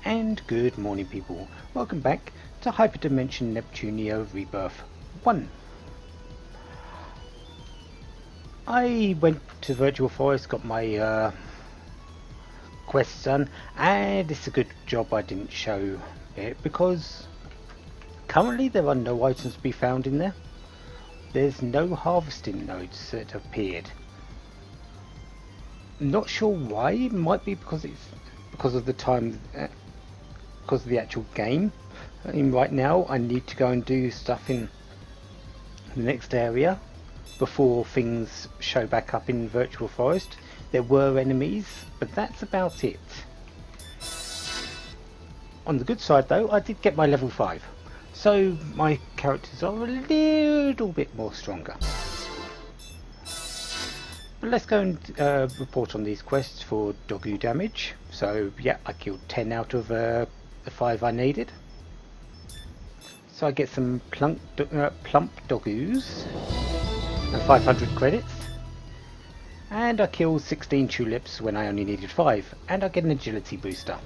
And good morning, people. Welcome back to HyperDimension Neptunia Rebirth 1. I went to Virtual Forest, got my quests done, and it's a good job I didn't show it because currently there are no items to be found in there. There's no harvesting nodes that have appeared. Not sure why. It might be because of the time, because of the actual game. Right now I need to go and do stuff in the next area before things show back up in Virtual Forest. There were enemies, but that's about it. On the good side though, I did get my level 5, so my characters are a little bit more stronger. But let's go and report on these quests for doggo damage. So yeah, I killed 10 out of the 5 I needed. So I get some plump doggos and 500 credits. And I killed 16 tulips when I only needed 5. And I get an agility booster.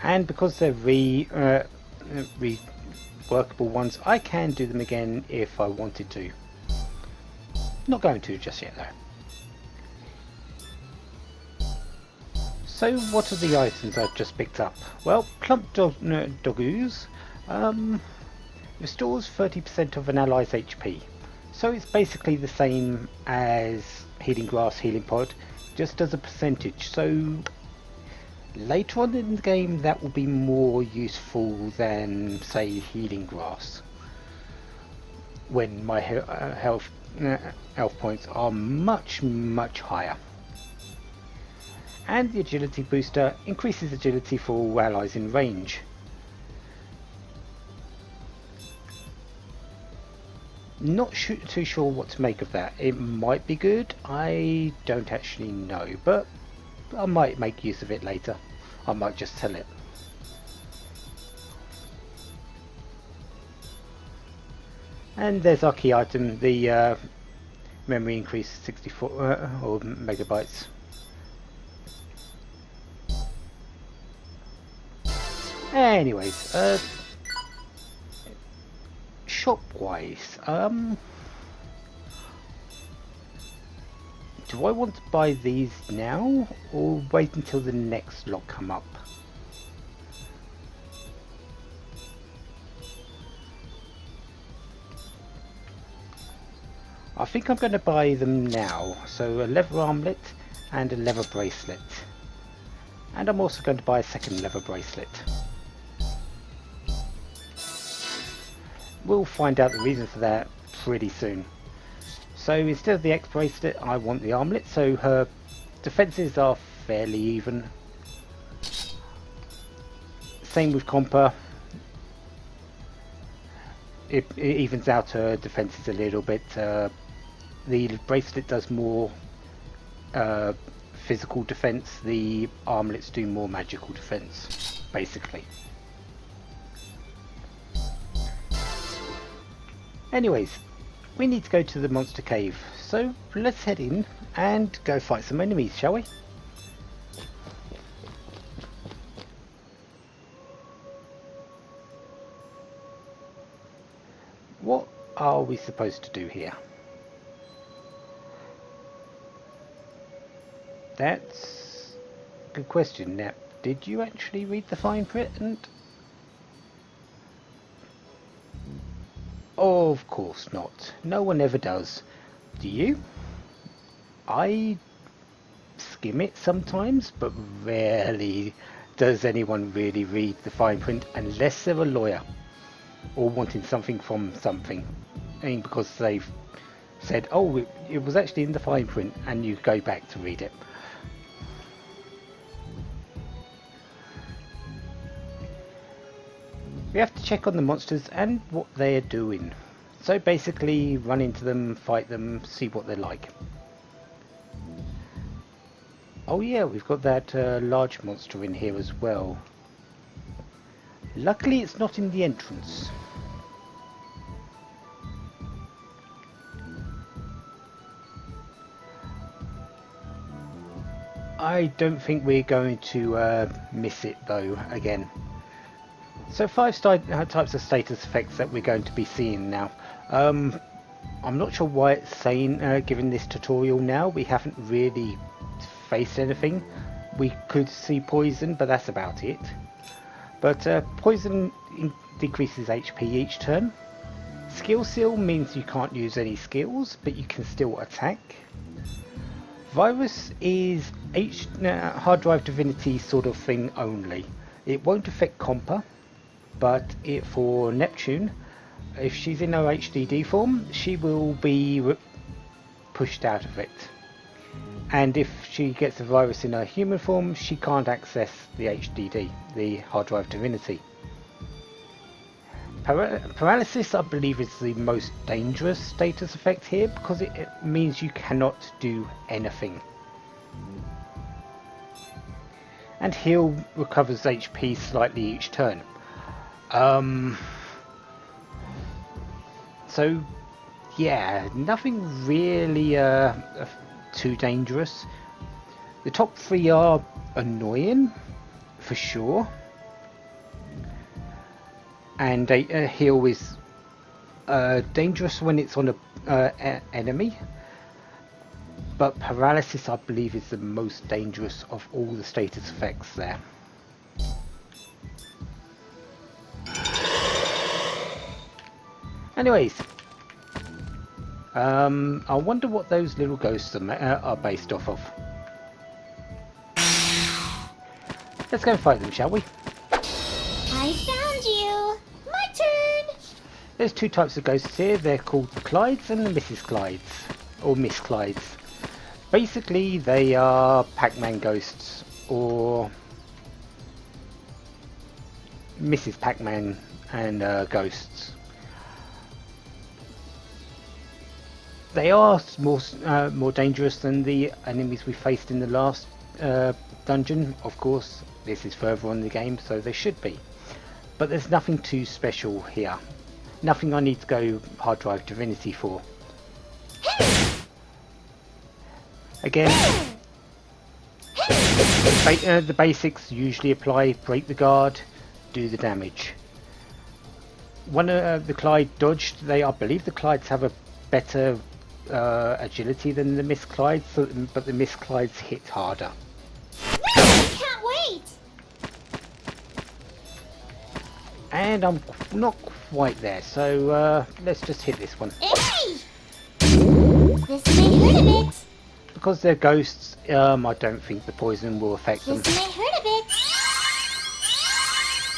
And because they're workable ones, I can do them again if I wanted to. Not going to just yet though. So what are the items I've just picked up? Well, plump doggos restores 30% of an ally's HP. So it's basically the same as healing grass, healing pod, just as a percentage. So later on in the game that will be more useful than say healing grass, when my health points are much higher. And the agility booster increases agility for all allies in range. Not too sure what to make of that. It might be good, I don't actually know, but I might make use of it later. I might just sell it. And there's our key item, the memory increase 64 or megabytes. Anyways, shop-wise, do I want to buy these now or wait until the next lot come up? I think I'm going to buy them now. So a leather armlet and a leather bracelet. And I'm also going to buy a second leather bracelet. We'll find out the reason for that pretty soon. So instead of the X bracelet, I want the armlet, so her defences are fairly even. Same with Compa. It evens out her defences a little bit. The bracelet does more physical defense, the armlets do more magical defense, basically. Anyways, we need to go to the monster cave, so let's head in and go fight some enemies, shall we? What are we supposed to do here? That's a good question, Nap. Did you actually read the fine print? Of course not. No one ever does. Do you? I skim it sometimes, but rarely does anyone really read the fine print unless they're a lawyer or wanting something from something. I mean, because they've said, oh, it was actually in the fine print, and you go back to read it. We have to check on the monsters and what they are doing. So basically run into them, fight them, see what they're like. Oh yeah, we've got that large monster in here as well. Luckily it's not in the entrance. I don't think we're going to miss it though again. So types of status effects that we're going to be seeing now. I'm not sure why it's saying, given this tutorial now, we haven't really faced anything. We could see poison, but that's about it. But poison decreases HP each turn. Skill seal means you can't use any skills, but you can still attack. Virus is hard drive divinity sort of thing only. It won't affect Compa, but for Neptune, if she's in her HDD form, she will be pushed out of it. And if she gets a virus in her human form, she can't access the HDD, the hard drive divinity. Paralysis, I believe, is the most dangerous status effect here because it means you cannot do anything. And heal recovers HP slightly each turn. So yeah, nothing really too dangerous. The top three are annoying for sure, and a heal is dangerous when it's on a enemy, but paralysis I believe is the most dangerous of all the status effects there. Anyways, I wonder what those little ghosts are based off of. Let's go and fight them, shall we? I found you! My turn! There's two types of ghosts here. They're called the Clydes and the Mrs. Clydes, or Miss Clydes. Basically, they are Pac-Man ghosts, or Mrs. Pac-Man and ghosts. They are more dangerous than the enemies we faced in the last dungeon. Of course, this is further on in the game, so they should be. But there's nothing too special here. Nothing I need to go hard drive divinity for. Again, the basics usually apply. Break the guard, do the damage. One the Clyde dodged. I believe the Clydes have a better agility than the Miss Clydes, but the Miss Clydes hit harder. I can't wait! And I'm not quite there, so let's just hit this one. Hey! This may hurt a bit. Because they're ghosts, I don't think the poison will affect them. This may hurt a bit.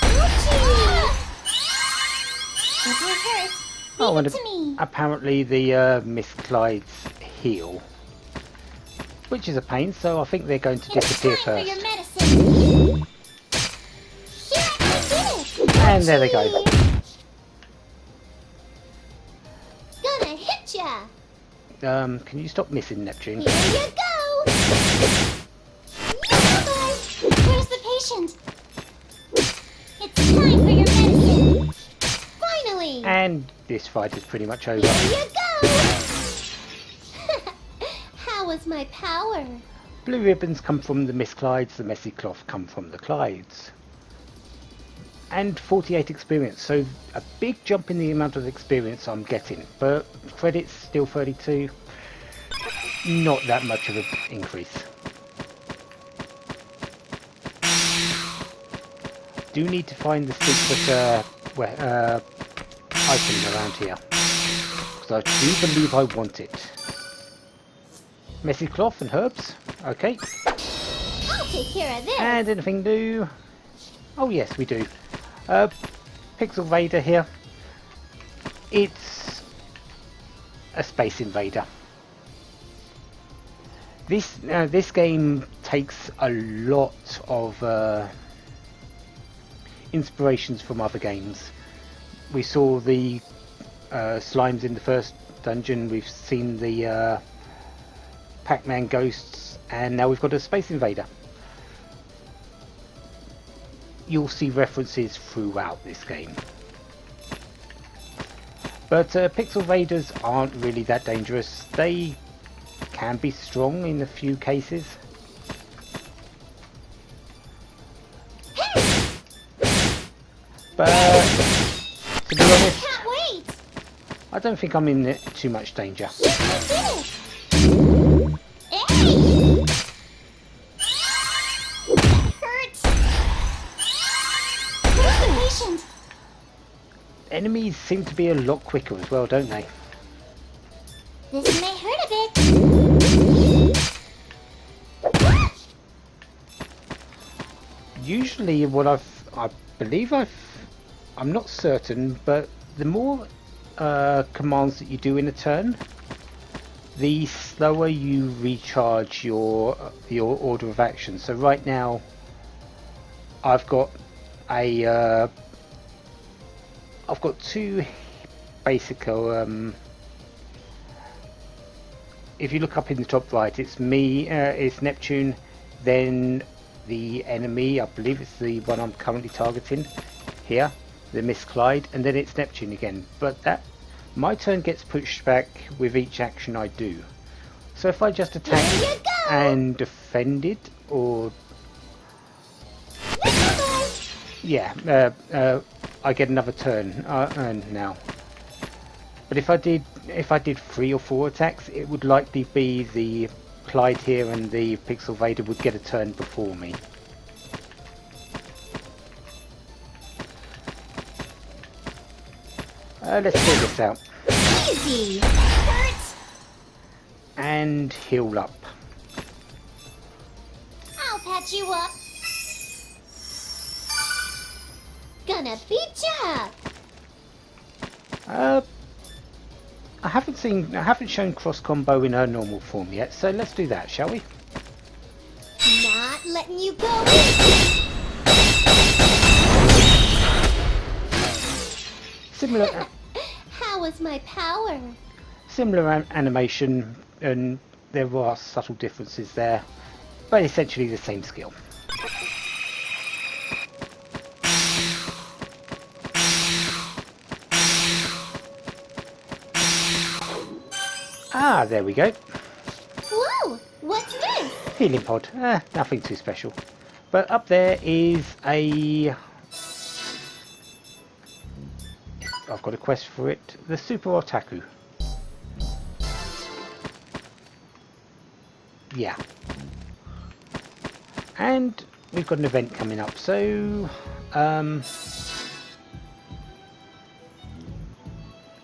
Ouchie! If you're hurt, leave it to me. Apparently the Miss Clydes heal, which is a pain, so I think they're going to disappear first. For your medicine. Here, I did it. And there they go. Gonna hit ya. Can you stop missing, Neptune? Here you go. Bye. Where's the patient? It's time for your medicine. Finally. And this fight is pretty much over. Here you go. How was my power? Blue ribbons come from the Miss Clydes, the messy cloth come from the Clydes. And 48 experience, so a big jump in the amount of experience I'm getting, but credits still 32, not that much of an increase. Do need to find the secret item around here, because I do believe I want it. Messy cloth and herbs, okay. I'll take care of this. And anything new? Oh yes, we do. Pixel Vader here. It's a space invader. This game takes a lot of inspirations from other games. We saw the slimes in the first dungeon. We've seen the Pac-Man ghosts, and now we've got a space invader. You'll see references throughout this game. But Pixel Vaders aren't really that dangerous. They can be strong in a few cases. But to be honest, Can't wait! I don't think I'm in too much danger. You did it! Hey! Hurt! Where's the patient? Enemies seem to be a lot quicker as well, don't they? This may hurt a bit. Usually I'm not certain, but the more commands that you do in a turn, the slower you recharge your order of action. So right now, I've got two basic. If you look up in the top right, it's me. It's Neptune. Then the enemy. I believe it's the one I'm currently targeting here, the Miss Clyde, and then it's Neptune again. But my turn gets pushed back with each action I do. So if I just attack and defend it, or yeah, I get another turn now. But if I did 3 or 4 attacks, it would likely be the Clyde here and the Pixel Vader would get a turn before me. Let's figure this out. Easy! Hurt! And heal up. I'll patch you up. Gonna beat ya! I haven't shown cross combo in her normal form yet, so let's do that, shall we? Not letting you go. Similar. How was my power? Similar animation, and there are subtle differences there, but essentially the same skill. Ah, there we go. Whoa! What's this? Healing pod. Nothing too special. But up there is I've got a quest for it. The Super Otaku. Yeah. And we've got an event coming up, so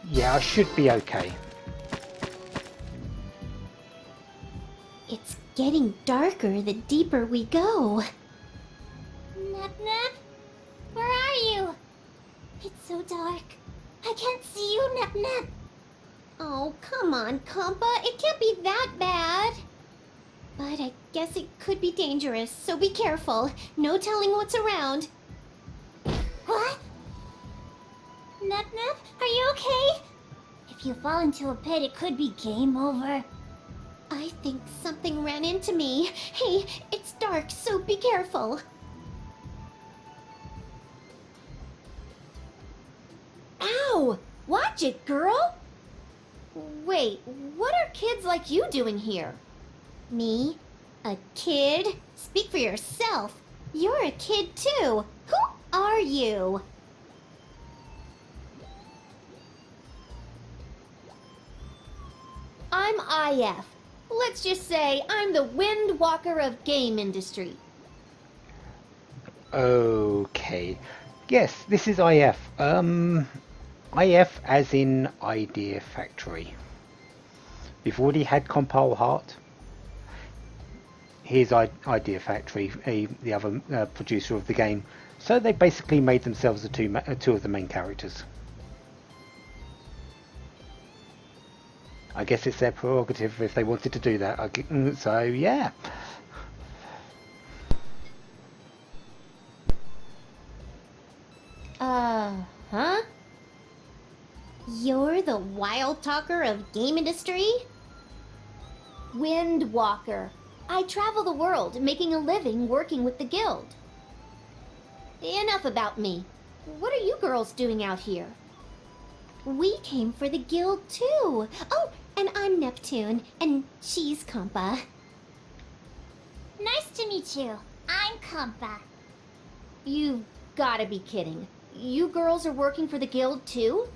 yeah, I should be okay. It's getting darker the deeper we go. Nep Nep? Where are you? It's so dark. I can't see you, Nep Nep. Oh, come on, Compa. It can't be that bad. But I guess it could be dangerous, so be careful. No telling what's around. What? Nep Nep, are you okay? If you fall into a pit, it could be game over. I think something ran into me. Hey, it's dark, so be careful. Ow! Watch it, girl! Wait, what are kids like you doing here? Me? A kid? Speak for yourself. You're a kid too. Who are you? I'm IF. Let's just say I'm the Wind Walker of game industry. Okay. Yes, this is IF. IF as in Idea Factory. We've already had Compile Heart. Here's Idea Factory, the other producer of the game. So they basically made themselves the two of the main characters. I guess it's their prerogative if they wanted to do that. So yeah. Huh? You're the wild talker of game industry? Wind Walker. I travel the world, making a living working with the guild. Enough about me. What are you girls doing out here? We came for the guild too. Oh, and I'm Neptune, and she's Compa. Nice to meet you. I'm Compa. You've gotta be kidding. you girls are working for the guild too?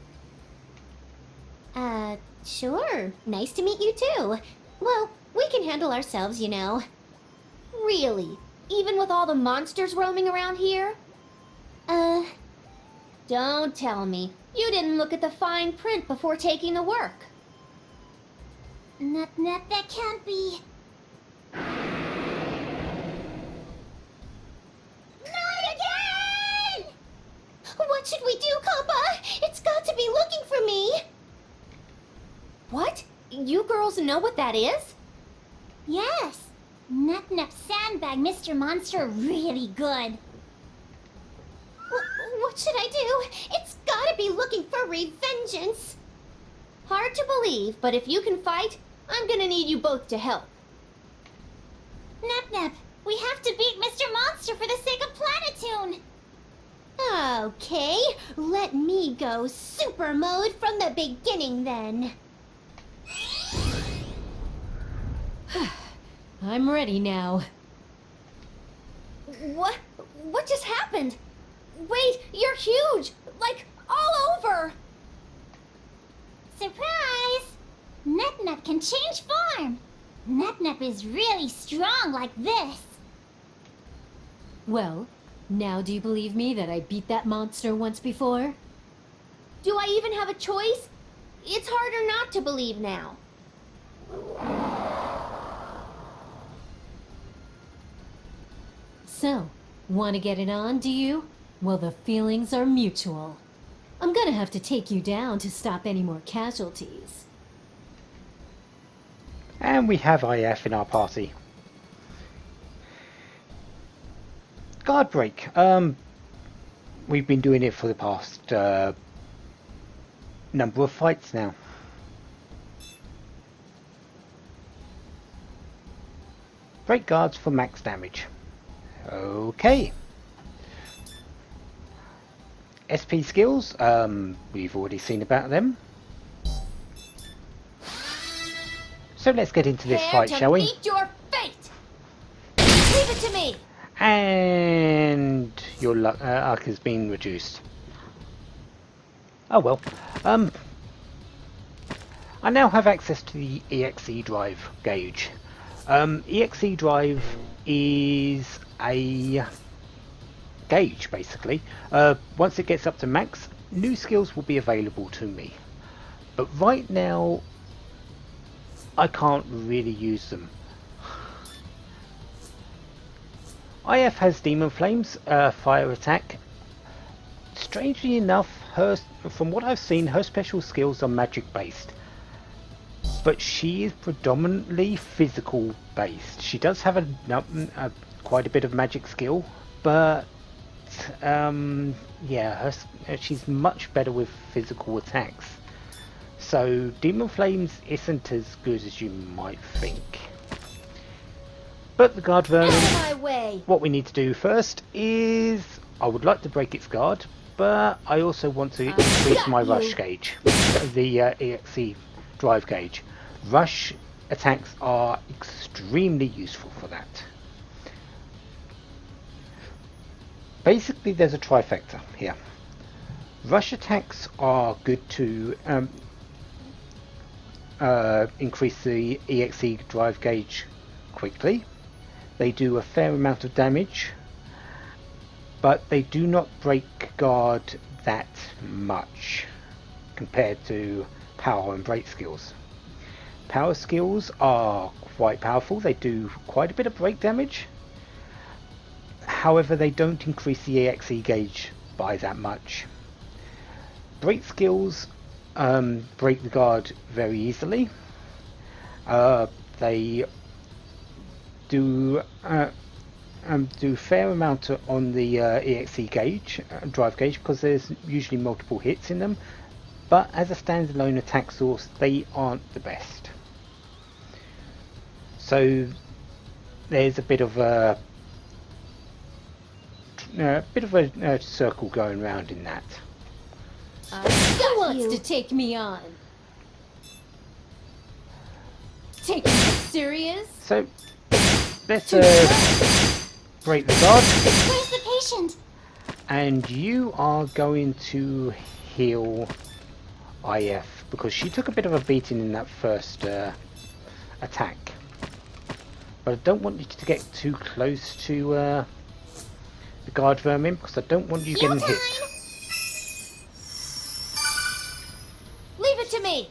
Sure. Nice to meet you too. Well, we can handle ourselves, you know. Really? Even with all the monsters roaming around here? Don't tell me. You didn't look at the fine print before taking the work. Nep, that can't be. Not again! What should we do, Kappa? It's got to be looking for me. What? You girls know what that is? Yes. Nep sandbag Mr. Monster really good. What should I do? It's gotta be looking for revengeance. Hard to believe, but if you can fight, I'm gonna need you both to help. Nep, we have to beat Mr. Monster for the sake of Planetoon. Okay, let me go super mode from the beginning then. I'm ready now. What just happened? Wait, you're huge! Like, all over! Surprise! Nep can change form! Nep is really strong like this! Well, now do you believe me that I beat that monster once before? Do I even have a choice? It's harder not to believe now. So, want to get it on, do you? Well, the feelings are mutual. I'm gonna have to take you down to stop any more casualties. And we have IF in our party. Guard break. We've been doing it for the past number of fights now. Break guards for max damage. Okay. SP skills, we've already seen about them. So let's get into this fight, shall we? Meet your fate! Leave it to me! And your luck has been reduced. Oh well. I now have access to the EXE drive gauge. EXE drive is a gauge basically. Once it gets up to max, new skills will be available to me. But right now, I can't really use them. IF has Demon Flames, fire attack. Strangely enough, from what I've seen, her special skills are magic based. But she is predominantly physical based. She does have quite a bit of magic skill, but yeah, she's much better with physical attacks. So Demon Flames isn't as good as you might think. But the guard vermin, what we need to do first is, I would like to break its guard, but I also want to increase my rush gauge, the EXE drive gauge. Rush attacks are extremely useful for that. Basically, there's a trifecta here. Rush attacks are good to increase the EXE drive gauge quickly. They do a fair amount of damage, but they do not break guard that much compared to power and break skills. Power skills are quite powerful. They do quite a bit of break damage. However, they don't increase the EXE gauge by that much. Break skills break the guard very easily. They do fair amount on the EXE gauge, drive gauge, because there's usually multiple hits in them. But as a standalone attack source, they aren't the best. So there's a bit of a circle going round in that. Who wants to take me on? Taking it serious? So let's break the guard. Where's the patient? And you are going to heal IF because she took a bit of a beating in that first attack. But I don't want you to get too close to the guard vermin because I don't want you getting hit. Leave it to me!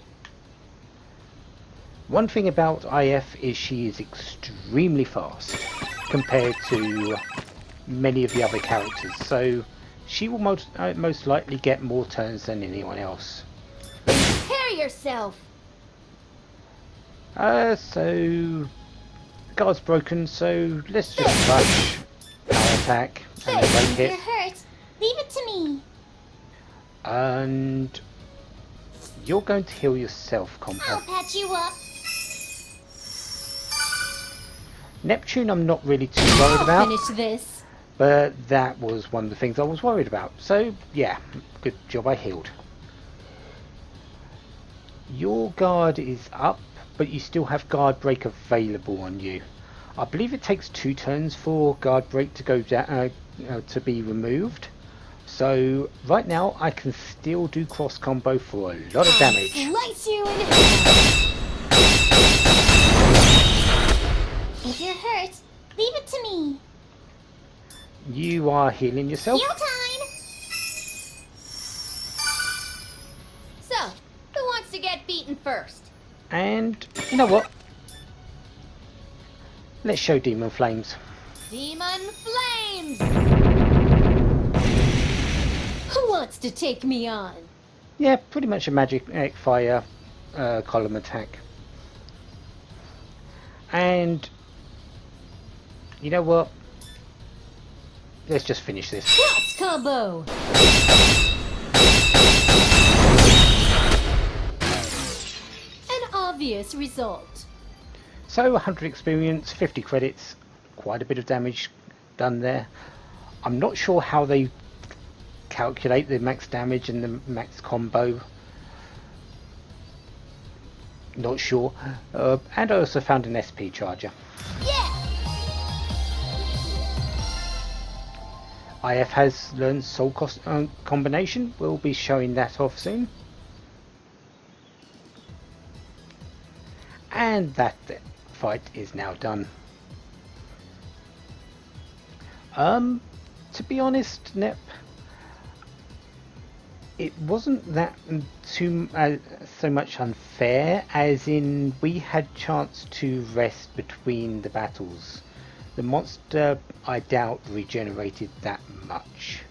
One thing about IF is she is extremely fast compared to many of the other characters, so she will most likely get more turns than anyone else. Prepare yourself! So guard's broken, so let's just rush power attack and then won't If you're hit. hurt, leave it to me. And you're going to heal yourself, I'll Compa. patch you up. Neptune I'm not really too worried I'll about, finish this. but that was one of the things I was worried about. So yeah, good job I healed. Your guard is up, but you still have guard break available on you. I believe it takes 2 turns for guard break to go down, to be removed. So right now I can still do cross combo for a lot of damage. Slice you in half! If you're hurt, leave it to me. You are healing yourself. Heal time. So, who wants to get beaten first? And you know what? Let's show Demon Flames. Demon Flames! Who wants to take me on? Yeah, pretty much a magic fire column attack. And you know what? Let's just finish this. Cross combo! An obvious result. So 100 experience, 50 credits, quite a bit of damage done there. I'm not sure how they calculate the max damage and the max combo. Not sure. And I also found an SP charger. Yeah. IF has learned soul combination. We'll be showing that off soon. And that fight is now done. To be honest, Nep, it wasn't that too so much unfair, as in we had chance to rest between the battles. The monster, I doubt, regenerated that much.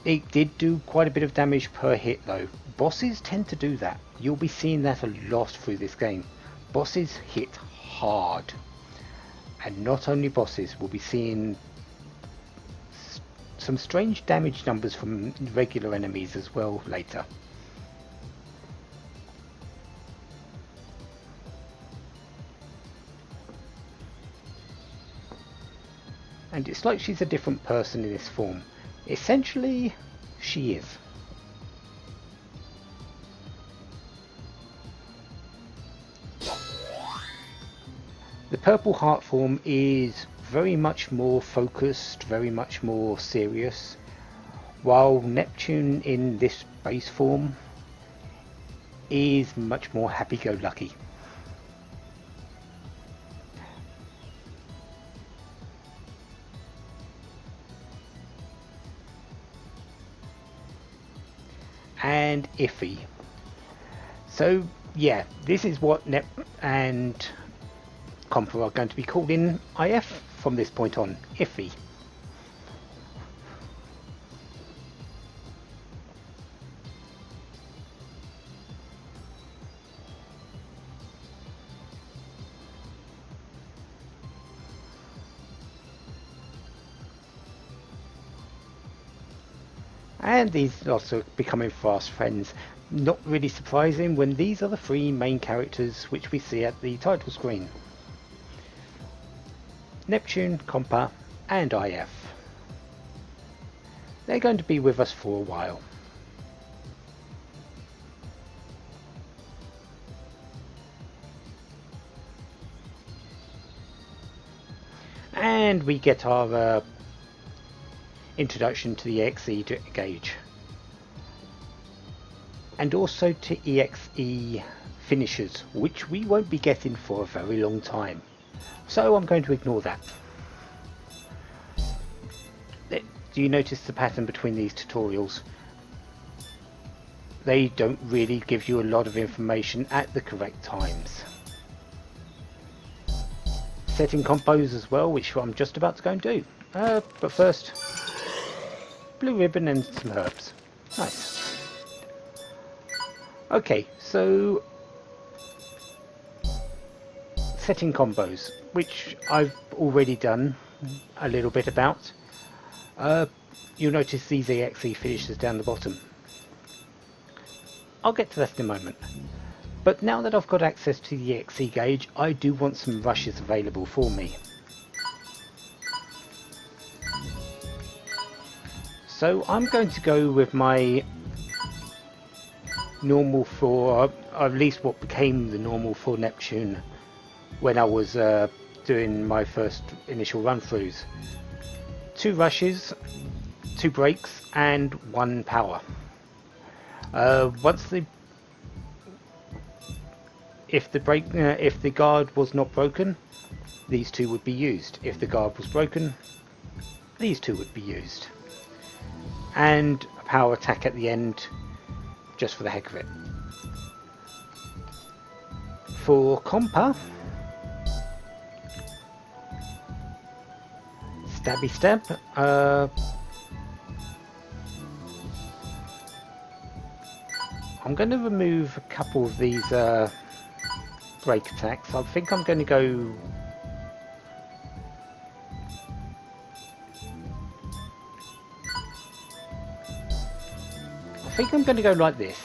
It did do quite a bit of damage per hit though. Bosses tend to do that. You'll be seeing that a lot through this game. Bosses hit hard. And not only bosses, we'll be seeing some strange damage numbers from regular enemies as well later. And it's like she's a different person in this form. Essentially, she is. The purple heart form is very much more focused, very much more serious, while Neptune in this base form is much more happy-go-lucky. And iffy. So yeah, this is what Nep and Compa are going to be called in IF from this point on. Iffy. And these also becoming fast friends. Not really surprising when these are the 3 main characters which we see at the title screen. Neptune, Compa and IF. They're going to be with us for a while. And we get our introduction to the EXE gauge. And also to EXE finishers, which we won't be getting for a very long time. So I'm going to ignore that. Do you notice the pattern between these tutorials? They don't really give you a lot of information at the correct times. Setting combos as well, which I'm just about to go and do. But first, blue ribbon and some herbs. Nice. Okay, so setting combos, which I've already done a little bit about. You'll notice these EXE finishers down the bottom. I'll get to that in a moment. But now that I've got access to the EXE gauge, I do want some rushes available for me. So I'm going to go with my normal for, at least what became the normal for Neptune when I was doing my first initial run-throughs. 2 rushes, 2 brakes, and 1 power. If the guard was not broken, these 2 would be used. If the guard was broken, these 2 would be used. And a power attack at the end, just for the heck of it. For Compa, stabby stab. I'm going to remove a couple of these break attacks. I think I'm going to go. I think I'm going to go like this.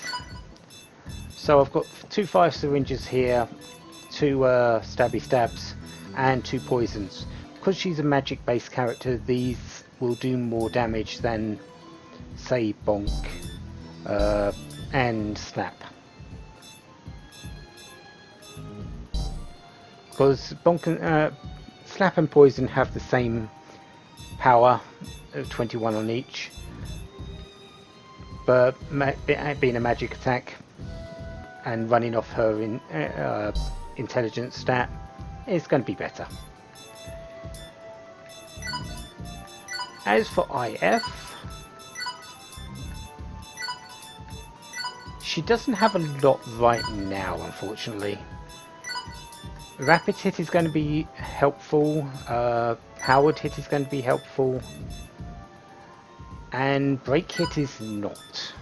So I've got 2 fire syringes here, 2 stabby stabs, and 2 poisons. Because she's a magic based character, these will do more damage than, say, Bonk and Slap. Because Bonk and Slap and Poison have the same power, 21 on each, but being a magic attack and running off her intelligence stat is going to be better. As for IF, she doesn't have a lot right now, unfortunately. Rapid hit is going to be helpful, powered hit is going to be helpful, and brake hit is not.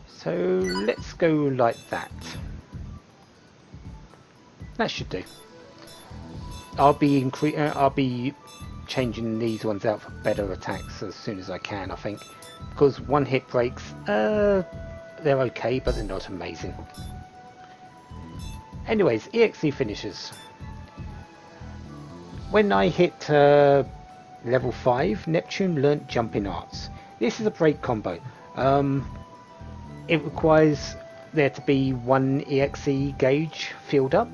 So let's go like that. That should do. I'll be changing these ones out for better attacks as soon as I can, I think, because 1 hit breaks, they're okay, but they're not amazing. Anyways, EXE finishes. When I hit level 5, Neptune learnt jumping arts. This is a break combo. It requires there to be 1 EXE gauge filled up.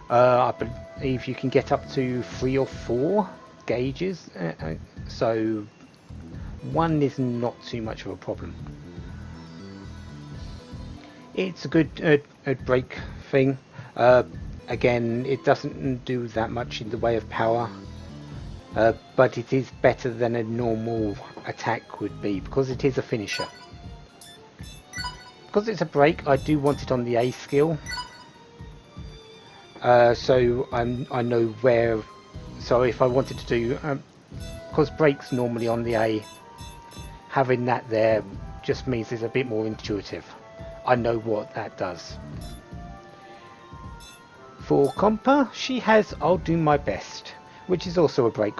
I believe you can get up to 3 or 4 gauges, so 1 is not too much of a problem. It's a good break thing. Again, it doesn't do that much in the way of power, but it is better than a normal attack would be, because it is a finisher. Because it's a break, I do want it on the A skill. So I know where. So if I wanted to do, because breaks normally on the A, having that there just means it's a bit more intuitive. I know what that does. For Compa, she has I'll do my best, which is also a break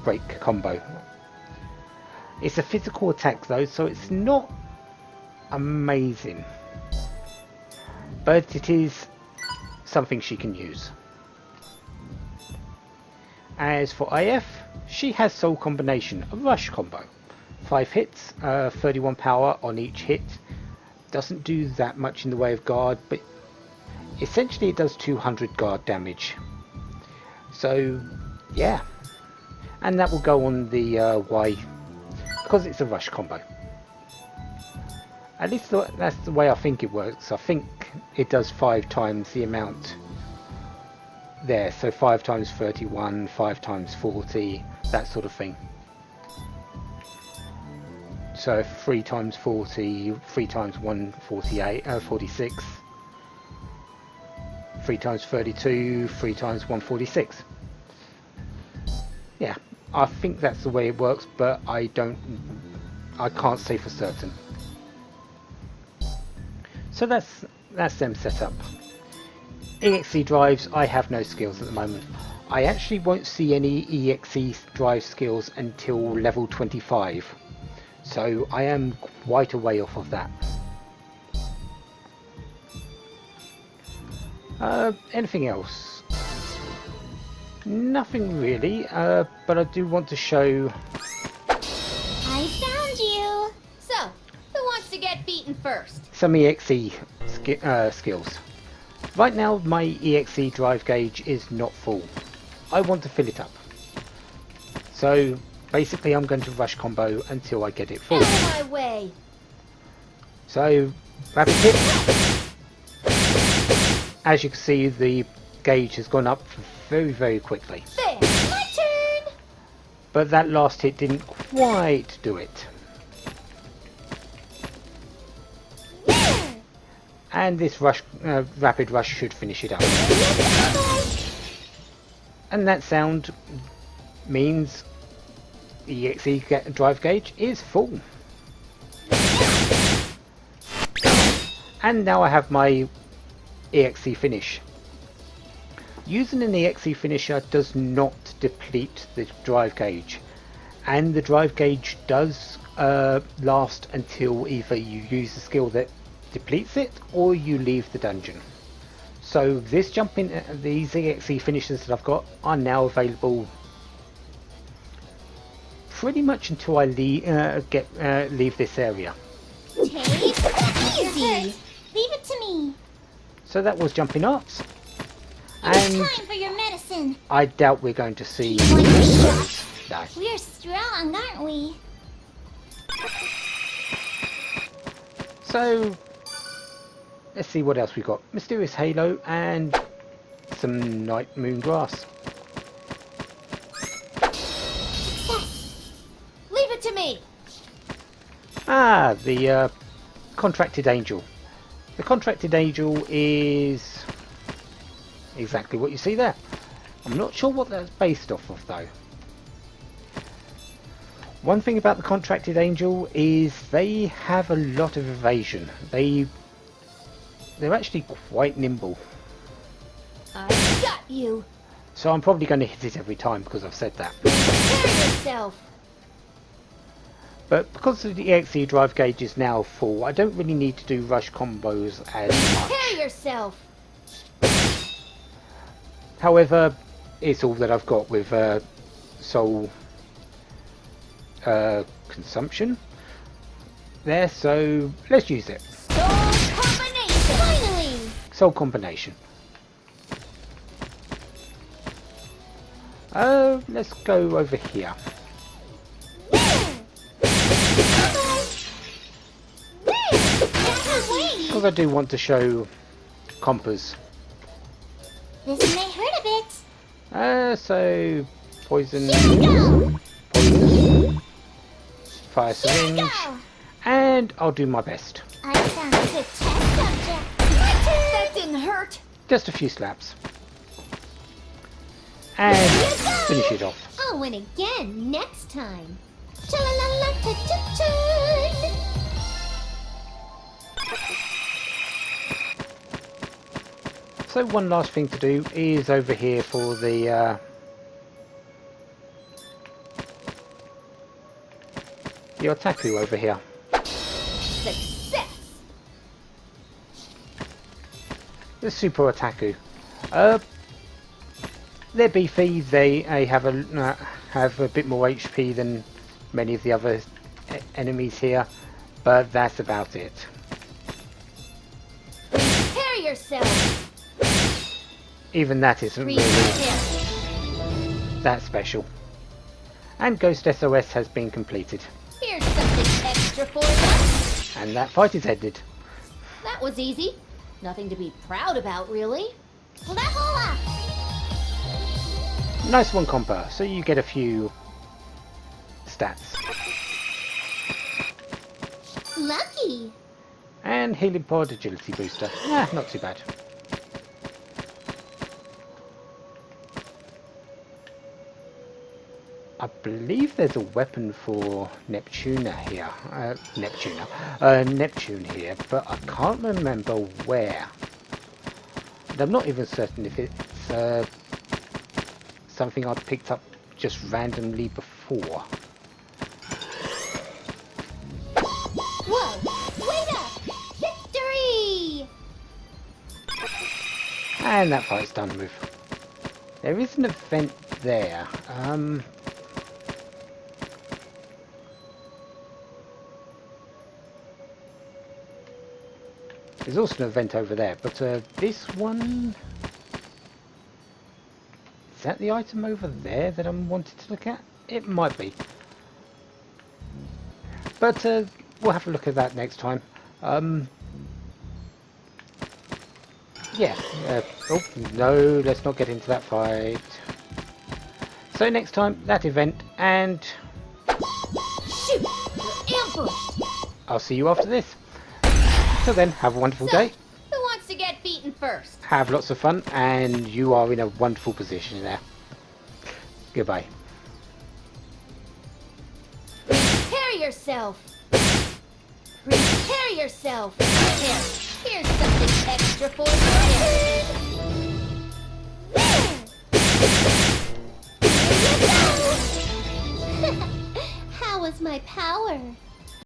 break combo. It's a physical attack though, so it's not amazing, but it is something she can use. As for IF, she has Soul Combination, a rush combo. 5 hits, 31 power on each hit, doesn't do that much in the way of guard, but essentially it does 200 guard damage. So yeah, and that will go on the Y because it's a rush combo. At least that's the way I think it works. I think it does 5 times the amount there, so 5 times 31, 5 times 40, that sort of thing. So 3 times 40, 3 times 148, 46, 3 times 32, 3 times 146. Yeah, I think that's the way it works, but I can't say for certain. So that's them set up. EXE drives, I have no skills at the moment. I actually won't see any EXE drive skills until level 25. So I am quite a way off of that. Anything else? Nothing really, but I do want to show... I found you! So, who wants to get beaten first? some EXE skills. Right now my EXE drive gauge is not full. I want to fill it up. So basically I'm going to rush combo until I get it full. Out of my way! So rapid hit. As you can see, the gauge has gone up very quickly. There! My turn! But that last hit didn't quite do it. There! And this rush, rapid rush should finish it up. And that sound means the EXE drive gauge is full. And now I have my EXE finish. Using an EXE finisher does not deplete the drive gauge, and the drive gauge does last until either you use the skill that depletes it or you leave the dungeon. So this these EXE finishers that I've got are now available pretty much until I leave this area. Take it easy! Leave it to me! So that was jumping arts, It's and time for your medicine! I doubt we're going to see Want a shot? those. No. We're strong, aren't we? So let's see what else we got. Mysterious Halo and some Night Moon Grass. Leave it to me! Ah, the Contracted Angel. The Contracted Angel is exactly what you see there. I'm not sure what that's based off of though. One thing about the Contracted Angel is they have a lot of evasion. They're actually quite nimble. I got you! So I'm probably going to hit it every time because I've said that. Prepare yourself! But because the EXE drive gauge is now full, I don't really need to do rush combos as Prepare much. yourself! However, it's all that I've got with soul consumption there, so let's use it. Soul combination! Finally! Soul combination. Let's go over here. Because I do want to show compers. This may hurt a bit. So poison, Here we go! fire Here we syringe, go! and I'll do my best. I found a good test subject. That didn't hurt! Just a few slaps. And finish it off. I'll win again next time. Cha-la-la-la-ta-ta-ta. So one last thing to do is over here for the otaku over here. Success! The super otaku. They're beefy. They have a bit more HP than many of the other enemies here, but that's about it. yourself. Even that isn't really Prepare. that special. And Ghost SOS has been completed. Here's something extra for you. And that fight is ended. That was easy. Nothing to be proud about, really. Level up! Nice one, Compa. So you get a few stats. Lucky! And Healing Pod Agility Booster. Not too bad. I believe there's a weapon for Neptune here. Neptune here, but I can't remember where. And I'm not even certain if it's something I picked up just randomly before. Whoa! Wait up! Victory! And that fight's done with. There is an event there. There's also an event over there, but this one... Is that the item over there that I'm wanting to look at? It might be. But we'll have a look at that next time. Yeah. Oh, no, let's not get into that fight. So next time, that event, and Shoot! You're ambushed! I'll see you after this. Till then, have a wonderful day. Who wants to get beaten first? Have lots of fun, and you are in a wonderful position there. Goodbye. Prepare yourself. Prepare yourself. Here's something extra for you. How was my power?